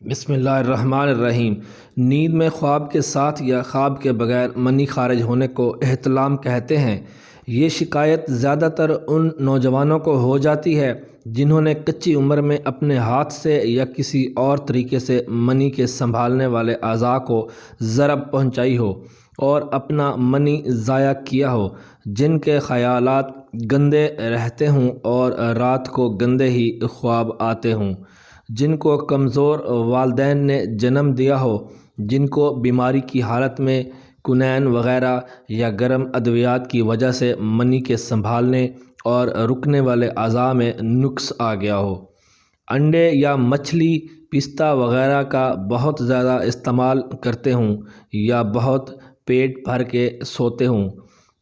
بسم اللہ الرحمن الرحیم۔ نیند میں خواب کے ساتھ یا خواب کے بغیر منی خارج ہونے کو احتلام کہتے ہیں۔ یہ شکایت زیادہ تر ان نوجوانوں کو ہو جاتی ہے جنہوں نے کچی عمر میں اپنے ہاتھ سے یا کسی اور طریقے سے منی کے سنبھالنے والے اعضاء کو ضرب پہنچائی ہو اور اپنا منی ضائع کیا ہو، جن کے خیالات گندے رہتے ہوں اور رات کو گندے ہی خواب آتے ہوں، جن کو کمزور والدین نے جنم دیا ہو، جن کو بیماری کی حالت میں کنین وغیرہ یا گرم ادویات کی وجہ سے منی کے سنبھالنے اور رکنے والے اعضاء میں نقص آ گیا ہو، انڈے یا مچھلی پستہ وغیرہ کا بہت زیادہ استعمال کرتے ہوں، یا بہت پیٹ بھر کے سوتے ہوں،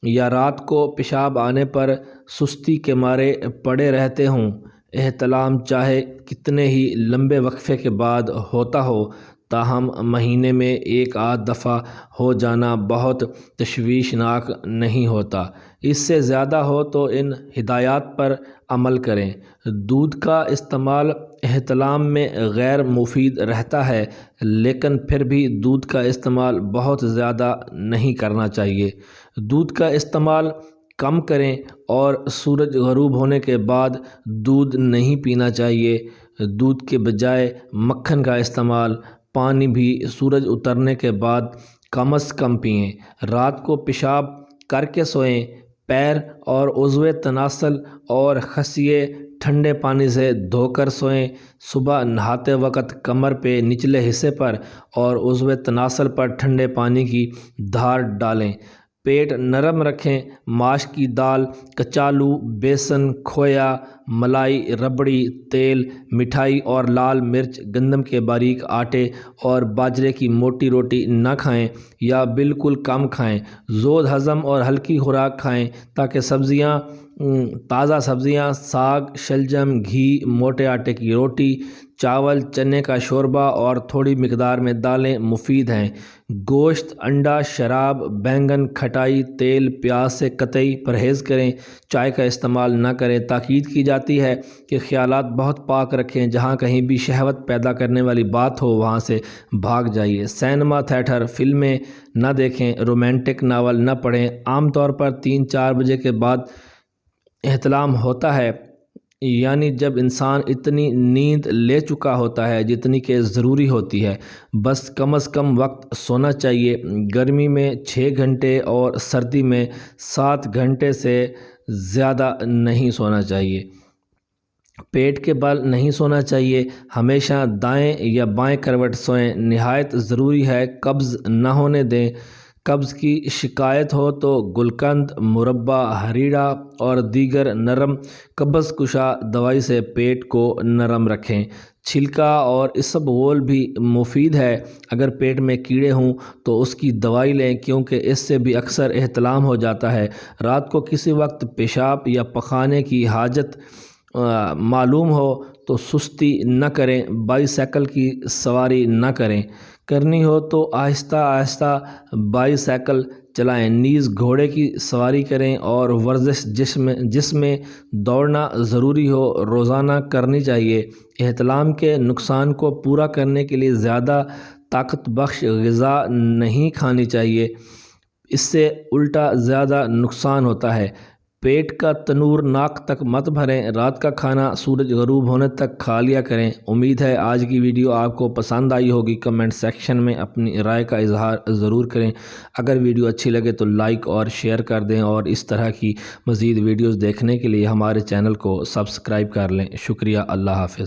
یا رات کو پیشاب آنے پر سستی کے مارے پڑے رہتے ہوں۔ احتلام چاہے کتنے ہی لمبے وقفے کے بعد ہوتا ہو، تاہم مہینے میں ایک آدھ دفعہ ہو جانا بہت تشویشناک نہیں ہوتا۔ اس سے زیادہ ہو تو ان ہدایات پر عمل کریں۔ دودھ کا استعمال احتلام میں غیر مفید رہتا ہے، لیکن پھر بھی دودھ کا استعمال بہت زیادہ نہیں کرنا چاہیے۔ دودھ کا استعمال کم کریں اور سورج غروب ہونے کے بعد دودھ نہیں پینا چاہیے۔ دودھ کے بجائے مکھن کا استعمال، پانی بھی سورج اترنے کے بعد کم از کم پئیں۔ رات کو پیشاب کر کے سوئیں۔ پیر اور عضو تناسل اور خصیے ٹھنڈے پانی سے دھو کر سوئیں۔ صبح نہاتے وقت کمر پہ نچلے حصے پر اور عضو تناسل پر ٹھنڈے پانی کی دھار ڈالیں۔ پیٹ نرم رکھیں۔ ماش کی دال، کچالو، بیسن، کھویا، ملائی، ربڑی، تیل، مٹھائی اور لال مرچ، گندم کے باریک آٹے اور باجرے کی موٹی روٹی نہ کھائیں یا بالکل کم کھائیں۔ زود ہضم اور ہلکی خوراک کھائیں تاکہ تازہ سبزیاں، ساگ، شلجم، گھی، موٹے آٹے کی روٹی، چاول، چنے کا شوربہ اور تھوڑی مقدار میں دالیں مفید ہیں۔ گوشت، انڈا، شراب، بینگن، کھٹائی، تیل، پیاز سے قطعی پرہیز کریں۔ چائے کا استعمال نہ کریں۔ تاکید کی جاتی ہے کہ خیالات بہت پاک رکھیں۔ جہاں کہیں بھی شہوت پیدا کرنے والی بات ہو وہاں سے بھاگ جائیے۔ سینما، تھیٹر، فلمیں نہ دیکھیں۔ رومانٹک ناول نہ پڑھیں۔ عام طور پر 3-4 بجے کے بعد احتلام ہوتا ہے، یعنی جب انسان اتنی نیند لے چکا ہوتا ہے جتنی کہ ضروری ہوتی ہے۔ بس کم از کم وقت سونا چاہیے۔ گرمی میں 6 گھنٹے اور سردی میں 7 گھنٹے سے زیادہ نہیں سونا چاہیے۔ پیٹ کے بل نہیں سونا چاہیے۔ ہمیشہ دائیں یا بائیں کروٹ سوئیں۔ نہایت ضروری ہے قبض نہ ہونے دیں۔ قبض کی شکایت ہو تو گلقند، مربع، ہریڑا اور دیگر نرم قبض کشا دوائی سے پیٹ کو نرم رکھیں۔ چھلکا اور اسبغول بھی مفید ہے۔ اگر پیٹ میں کیڑے ہوں تو اس کی دوائی لیں، کیونکہ اس سے بھی اکثر احتلام ہو جاتا ہے۔ رات کو کسی وقت پیشاب یا پخانے کی حاجت معلوم ہو تو سستی نہ کریں۔ بائی سیکل کی سواری نہ کریں۔ کرنی ہو تو آہستہ آہستہ بائی سیکل چلائیں، نیز گھوڑے کی سواری کریں اور ورزش جس میں دوڑنا ضروری ہو روزانہ کرنی چاہیے۔ احتلام کے نقصان کو پورا کرنے کے لیے زیادہ طاقت بخش غذا نہیں کھانی چاہیے، اس سے الٹا زیادہ نقصان ہوتا ہے۔ پیٹ کا تنور ناک تک مت بھریں۔ رات کا کھانا سورج غروب ہونے تک کھا لیا کریں۔ امید ہے آج کی ویڈیو آپ کو پسند آئی ہوگی۔ کمنٹ سیکشن میں اپنی رائے کا اظہار ضرور کریں۔ اگر ویڈیو اچھی لگے تو لائک اور شیئر کر دیں، اور اس طرح کی مزید ویڈیوز دیکھنے کے لیے ہمارے چینل کو سبسکرائب کر لیں۔ شکریہ۔ اللہ حافظ۔